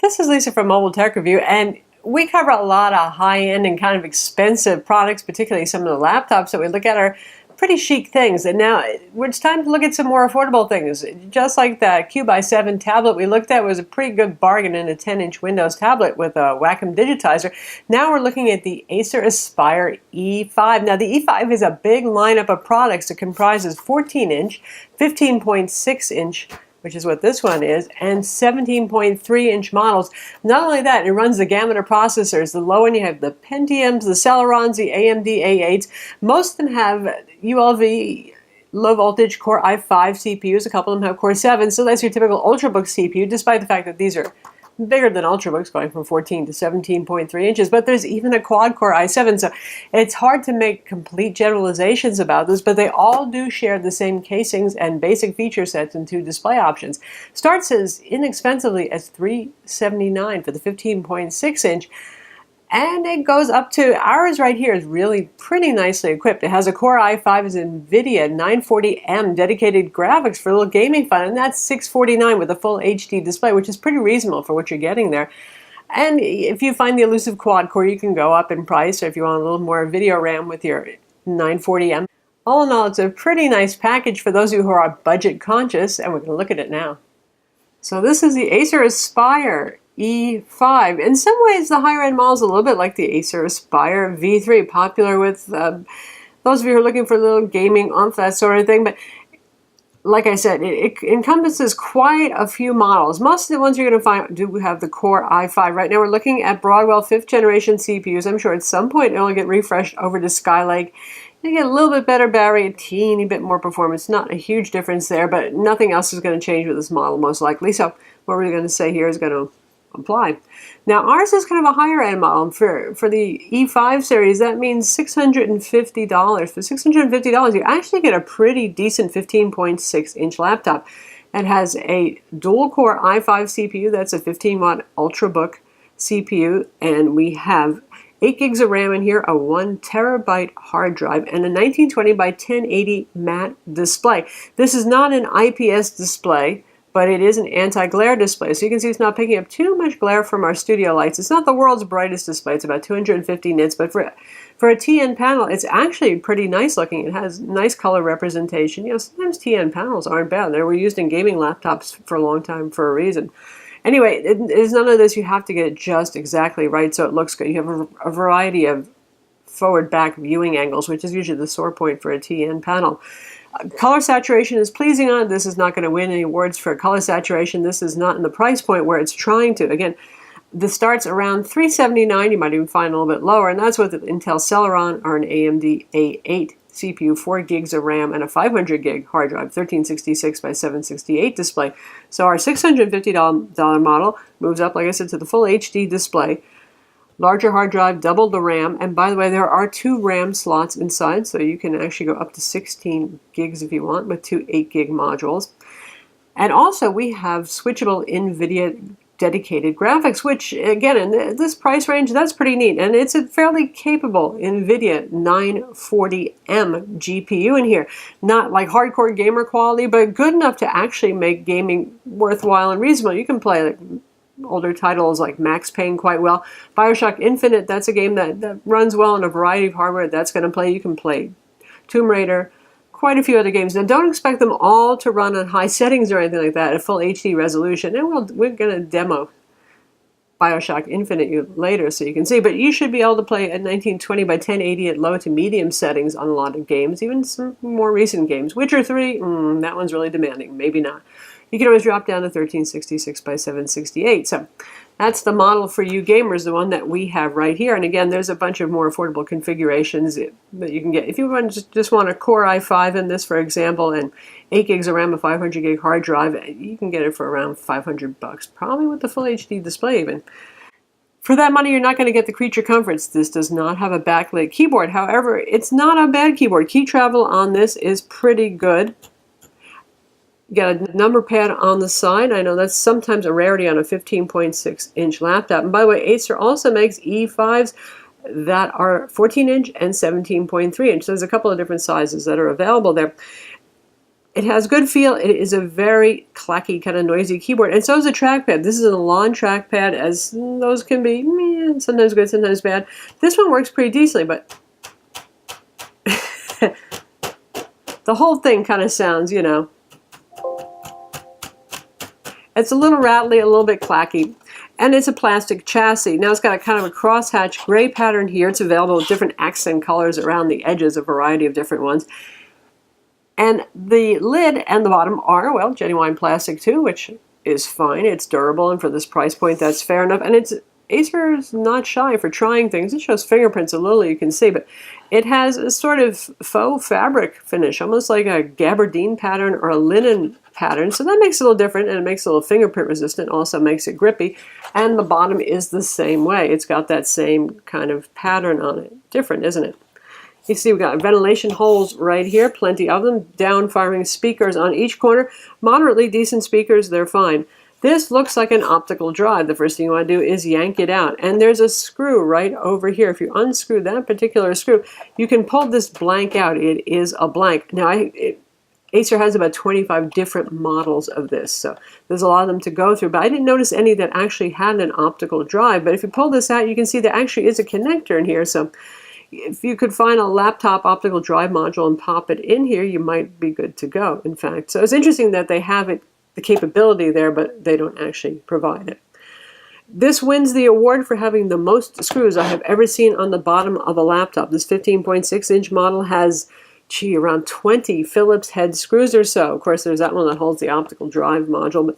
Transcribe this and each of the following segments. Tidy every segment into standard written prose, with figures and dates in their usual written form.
This is Lisa from Mobile Tech Review, and we cover a lot of high-end and kind of expensive products, particularly some of the laptops that we look at are pretty chic things. And now it's time to look at some more affordable things. Just like that Q by 7 tablet we looked at was a pretty good bargain in a 10-inch Windows tablet with a Wacom digitizer. Now we're looking at the Acer Aspire E5. Now the E5 is a big lineup of products that comprises 14-inch, 15.6-inch, which is what this one is, and 17.3-inch models. Not only that, it runs the gamut of processors. The low end, you have the Pentiums, the Celerons, the AMD A8s. Most of them have ULV low voltage Core i5 CPUs. A couple of them have Core 7, so that's your typical Ultrabook CPU, despite the fact that these are bigger than Ultrabooks, going from 14 to 17.3 inches, but there's even a quad-core i7, so it's hard to make complete generalizations about this, but they all do share the same casings and basic feature sets and 2 display options. Starts as inexpensively as $379 for the 15.6-inch, and it goes up to, ours right here is really pretty nicely equipped. It has a Core i5 is NVIDIA 940M dedicated graphics for a little gaming fun, and that's $649 with a full HD display, which is pretty reasonable for what you're getting there. And if you find the elusive quad core, you can go up in price, or if you want a little more video RAM with your 940M. All in all, it's a pretty nice package for those of you who are budget conscious, and we're going to look at it now. So this is the Acer Aspire E5. In some ways, the higher end model is a little bit like the Acer Aspire V3, popular with those of you who are looking for a little gaming oomph, that sort of thing. But like I said, it encompasses quite a few models. Most of the ones you're going to find do have the Core i5. Right now, we're looking at Broadwell 5th generation CPUs. I'm sure at some point it'll get refreshed over to Skylake. You get a little bit better battery, a teeny bit more performance. Not a huge difference there, but nothing else is going to change with this model, most likely. So what we're going to say here is going to apply. Now ours is kind of a higher end model. For the E5 series, that means $650. For $650, you actually get a pretty decent 15.6-inch laptop. It has a dual-core i5 CPU. That's a 15-watt Ultrabook CPU, and we have 8 gigs of RAM in here, a 1 terabyte hard drive, and a 1920 by 1080 matte display. This is not an IPS display, but it is an anti-glare display. So you can see it's not picking up too much glare from our studio lights. It's not the world's brightest display. It's about 250 nits, but for a TN panel, it's actually pretty nice looking. It has nice color representation. You know, sometimes TN panels aren't bad. They were used in gaming laptops for a long time for a reason. Anyway, it is none of this. You have to get it just exactly right so it looks good. You have a variety of forward-back viewing angles, which is usually the sore point for a TN panel. Color saturation is pleasing on it. This is not going to win any awards for color saturation. This is not in the price point where it's trying to. Again, this starts around $379. You might even find a little bit lower, and that's with an Intel Celeron or an AMD A8 CPU, 4 gigs of RAM, and a 500 gig hard drive, 1366 by 768 display. So our $650 model moves up, like I said, to the full HD display. Larger hard drive, double the RAM, and by the way, there are 2 RAM slots inside, so you can actually go up to 16 gigs if you want with 2 8-gig modules. And also, we have switchable NVIDIA dedicated graphics, which, again, in this price range, that's pretty neat. And it's a fairly capable NVIDIA 940M GPU in here. Not like hardcore gamer quality, but good enough to actually make gaming worthwhile and reasonable. You can play like older titles like Max Payne quite well. BioShock Infinite, that's a game that runs well on a variety of hardware. That's going to play. You can play Tomb Raider, quite a few other games. Now, don't expect them all to run on high settings or anything like that at full HD resolution. And we're going to demo BioShock Infinite later so you can see. But you should be able to play at 1920 by 1080 at low to medium settings on a lot of games, even some more recent games. Witcher 3, that one's really demanding. Maybe not. You can always drop down to 1366 by 768. So that's the model for you gamers, the one that we have right here. And again, there's a bunch of more affordable configurations that you can get. If you just want a Core i5 in this, for example, and 8 gigs of RAM, a 500 gig hard drive, you can get it for around $500, probably with the full HD display even. For that money, you're not going to get the creature comforts. This does not have a backlit keyboard. However, it's not a bad keyboard. Key travel on this is pretty good. You got a number pad on the side. I know that's sometimes a rarity on a 15.6-inch laptop. And by the way, Acer also makes E5s that are 14-inch and 17.3-inch. There's a couple of different sizes that are available there. It has good feel. It is a very clacky, kind of noisy keyboard. And so is the trackpad. This is a lawn trackpad, as those can be sometimes good, sometimes bad. This one works pretty decently, but the whole thing kind of sounds, you know, it's a little rattly, a little bit clacky. And it's a plastic chassis. Now it's got a kind of a crosshatch gray pattern here. It's available with different accent colors around the edges, a variety of different ones. And the lid and the bottom are, well, genuine plastic too, which is fine. It's durable, and for this price point, that's fair enough. And Acer's not shy for trying things. It shows fingerprints a little, you can see, but it has a sort of faux fabric finish, almost like a gabardine pattern or a linen pattern. So that makes it a little different, and it makes it a little fingerprint resistant, also makes it grippy. And the bottom is the same way. It's got that same kind of pattern on it. Different, isn't it? You see we've got ventilation holes right here, plenty of them, down-firing speakers on each corner. Moderately decent speakers, they're fine. This looks like an optical drive. The first thing you want to do is yank it out. And there's a screw right over here. If you unscrew that particular screw, you can pull this blank out. It is a blank. Now, Acer has about 25 different models of this, so there's a lot of them to go through. But I didn't notice any that actually had an optical drive. But if you pull this out, you can see there actually is a connector in here. So if you could find a laptop optical drive module and pop it in here, you might be good to go, in fact. So it's interesting that they have it, the capability there, but they don't actually provide it. This wins the award for having the most screws I have ever seen on the bottom of a laptop. This 15.6-inch model has, around 20 Phillips head screws or so. Of course, there's that one that holds the optical drive module,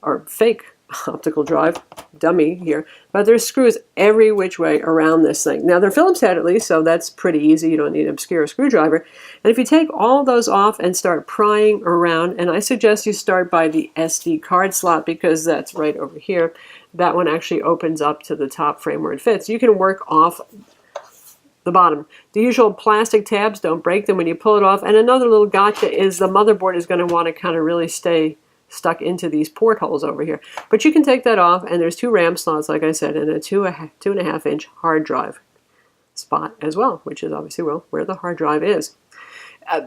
or fake optical drive, dummy here, but there's screws every which way around this thing. Now they're Phillips head at least, so that's pretty easy. You don't need an obscure screwdriver. And if you take all those off and start prying around, and I suggest you start by the SD card slot because that's right over here. That one actually opens up to the top frame where it fits. You can work off the bottom. The usual plastic tabs, don't break them when you pull it off. And another little gotcha is the motherboard is going to want to kind of really stay stuck into these portholes over here. But you can take that off, and there's two RAM slots, like I said, and a 2.5-inch hard drive spot as well, which is obviously, well, where the hard drive is.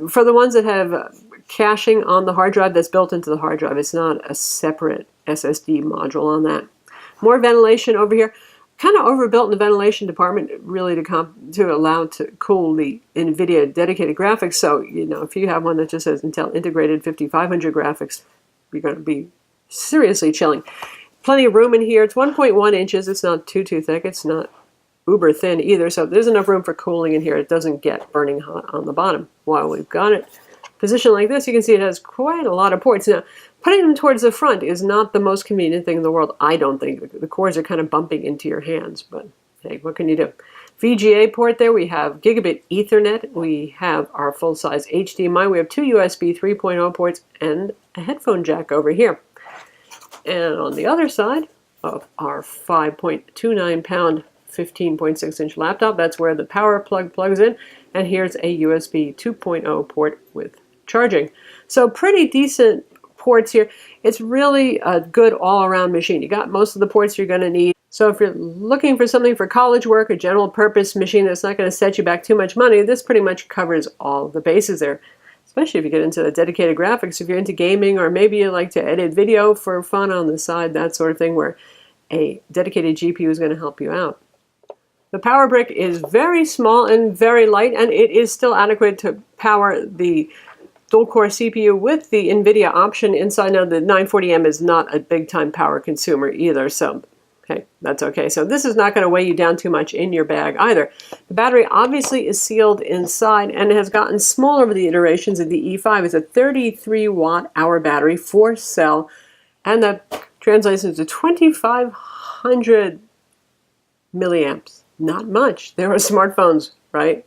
For the ones that have caching on the hard drive, that's built into the hard drive. It's not a separate SSD module on that. More ventilation over here. Kind of overbuilt in the ventilation department, really to allow to cool the NVIDIA dedicated graphics. So, you know, if you have one that just says Intel Integrated 5500 graphics, you're going to be seriously chilling. Plenty of room in here. It's 1.1 inches. It's not too thick. It's not uber thin either. So there's enough room for cooling in here. It doesn't get burning hot on the bottom. While we've got it positioned like this, you can see it has quite a lot of ports. Now, putting them towards the front is not the most convenient thing in the world. I don't think. The cords are kind of bumping into your hands, but hey, what can you do? VGA port there. We have gigabit Ethernet. We have our full-size HDMI. We have two USB 3.0 ports and a headphone jack over here. And on the other side of our 5.29-pound 15.6-inch laptop, that's where the power plug plugs in. And here's a USB 2.0 port with charging. So pretty decent ports here. It's really a good all-around machine. You got most of the ports you're going to need. So if you're looking for something for college work, a general purpose machine that's not going to set you back too much money, this pretty much covers all the bases there. Especially if you get into the dedicated graphics, if you're into gaming, or maybe you like to edit video for fun on the side, that sort of thing, where a dedicated GPU is going to help you out. The power brick is very small and very light, and it is still adequate to power the dual-core CPU with the NVIDIA option inside. Now, the 940M is not a big-time power consumer either, so okay, that's okay. So this is not going to weigh you down too much in your bag either. The battery obviously is sealed inside and has gotten smaller over the iterations of the E5. It's a 33 watt-hour battery, 4-cell, and that translates into 2,500 milliamps. Not much. There are smartphones, right,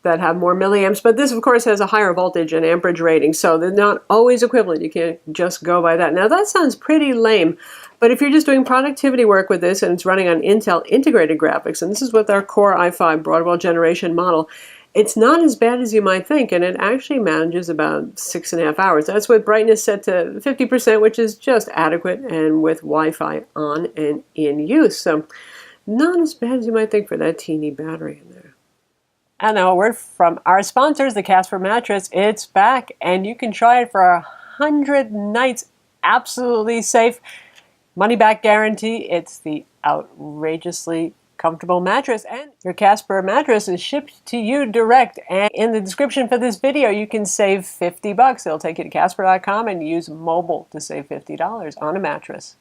that have more milliamps, but this, of course, has a higher voltage and amperage rating, so they're not always equivalent. You can't just go by that. Now, that sounds pretty lame, but if you're just doing productivity work with this and it's running on Intel integrated graphics, and this is with our Core i5 Broadwell generation model, it's not as bad as you might think, and it actually manages about 6.5 hours. That's with brightness set to 50%, which is just adequate, and with Wi-Fi on and in use. So not as bad as you might think for that teeny battery in there. And now a word from our sponsors, the Casper mattress. It's back, and you can try it for 100 nights. Absolutely safe. Money back guarantee. It's the outrageously comfortable mattress, and your Casper mattress is shipped to you direct. And in the description for this video, you can save $50. It'll take you to Casper.com and use mobile to save $50 on a mattress.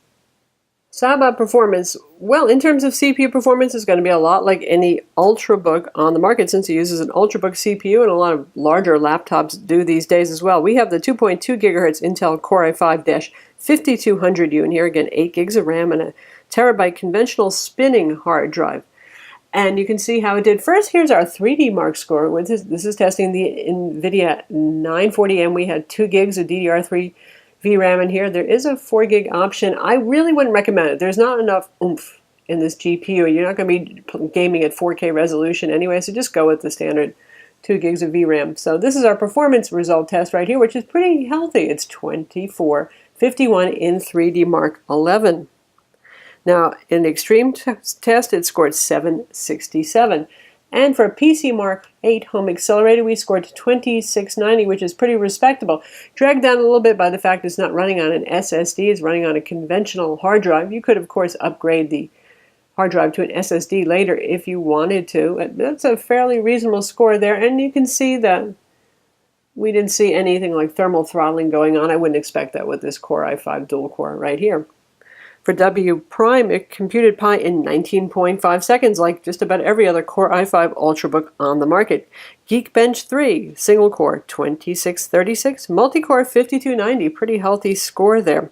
So how about performance? Well, in terms of CPU performance, it's going to be a lot like any Ultrabook on the market, since it uses an Ultrabook CPU, and a lot of larger laptops do these days as well. We have the 2.2 gigahertz Intel Core i5-5200U, and here again 8 gigs of RAM and a terabyte conventional spinning hard drive. And you can see how it did. First, here's our 3D Mark score. This is testing the NVIDIA 940M. We had 2 gigs of DDR3 VRAM in here. There is a 4 gig option. I really wouldn't recommend it. There's not enough oomph in this GPU. You're not going to be gaming at 4K resolution anyway, so just go with the standard 2 gigs of VRAM. So this is our performance result test right here, which is pretty healthy. It's 2451 in 3D Mark 11. Now, in the extreme test, it scored 767. And for PC Mark 8 Home Accelerated, we scored 2690, which is pretty respectable. Dragged down a little bit by the fact it's not running on an SSD, it's running on a conventional hard drive. You could, of course, upgrade the hard drive to an SSD later if you wanted to. That's a fairly reasonable score there, and you can see that we didn't see anything like thermal throttling going on. I wouldn't expect that with this Core i5 dual core right here. For W Prime, it computed Pi in 19.5 seconds, like just about every other Core i5 Ultrabook on the market. Geekbench 3, single core, 2636, multi-core 5290, pretty healthy score there.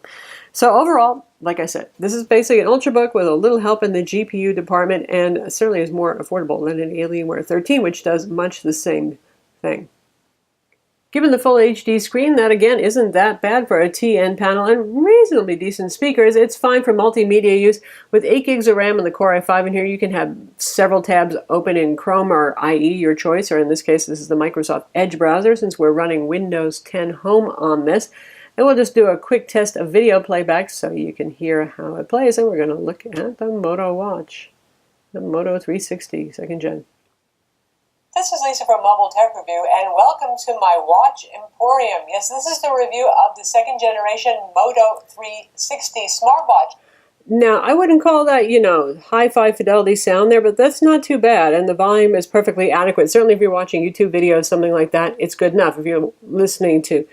So overall, like I said, this is basically an Ultrabook with a little help in the GPU department, and certainly is more affordable than an Alienware 13, which does much the same thing. Given the full HD screen, that again isn't that bad for a TN panel, and reasonably decent speakers. It's fine for multimedia use. With 8 gigs of RAM and the Core i5 in here, you can have several tabs open in Chrome or IE, your choice, or in this case, this is the Microsoft Edge browser, since we're running Windows 10 Home on this. And we'll just do a quick test of video playback so you can hear how it plays, and we're going to look at the Moto Watch, the Moto 360 2nd Gen. This is Lisa from Mobile Tech Review, and welcome to my Watch Emporium. Yes, this is the review of the 2nd generation Moto 360 smartwatch. Now, I wouldn't call that, high-fi fidelity sound there, but that's not too bad, and the volume is perfectly adequate. Certainly if you're watching YouTube videos, something like that, it's good enough. If you're listening to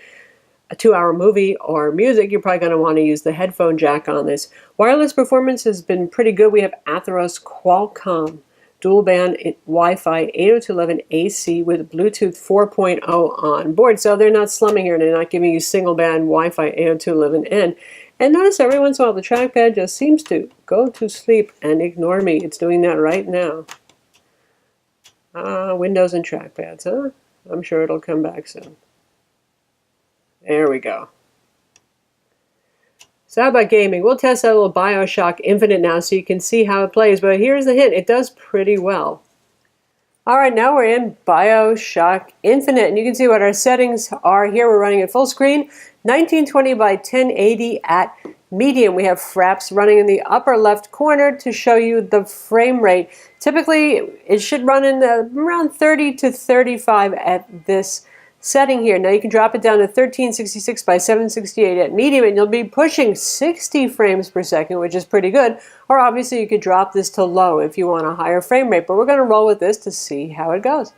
a 2-hour movie or music, you're probably going to want to use the headphone jack on this. Wireless performance has been pretty good. We have Atheros Qualcomm dual band Wi-Fi 802.11 AC with Bluetooth 4.0 on board. So they're not slumming here, and they're not giving you single band Wi-Fi 802.11n. And notice every once in a while the trackpad just seems to go to sleep and ignore me. It's doing that right now. Windows and trackpads, huh? I'm sure it'll come back soon. There we go. So how about gaming? We'll test that little BioShock Infinite now so you can see how it plays, but here's the hint, it does pretty well. Alright, now we're in BioShock Infinite, and you can see what our settings are here. We're running at full screen, 1920 by 1080 at medium. We have fraps running in the upper left corner to show you the frame rate. Typically, it should run in around 30 to 35 at this setting here. Now you can drop it down to 1366 by 768 at medium, and you'll be pushing 60 frames per second, which is pretty good. Or obviously you could drop this to low if you want a higher frame rate, but we're going to roll with this to see how it goes.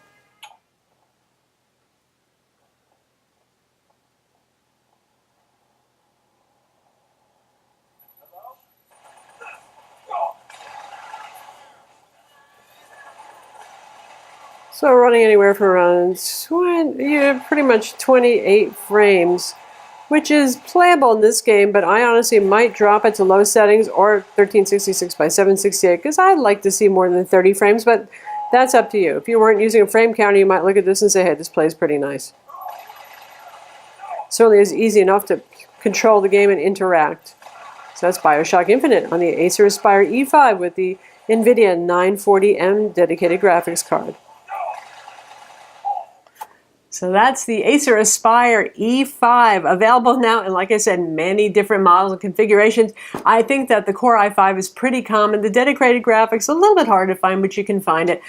So we're running anywhere from around pretty much 28 frames, which is playable in this game, but I honestly might drop it to low settings or 1366 by 768 because I'd like to see more than 30 frames, but that's up to you. If you weren't using a frame counter, you might look at this and say, hey, this plays pretty nice. Certainly is easy enough to control the game and interact. So that's BioShock Infinite on the Acer Aspire E5 with the NVIDIA 940M dedicated graphics card. So that's the Acer Aspire E5, available now in, like I said, many different models and configurations. I think that the Core i5 is pretty common. The dedicated graphics, a little bit hard to find, but you can find it.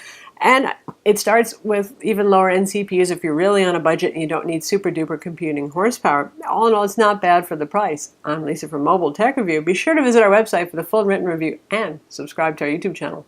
And it starts with even lower end CPUs if you're really on a budget and you don't need super duper computing horsepower. All in all, it's not bad for the price. I'm Lisa from Mobile Tech Review. Be sure to visit our website for the full written review and subscribe to our YouTube channel.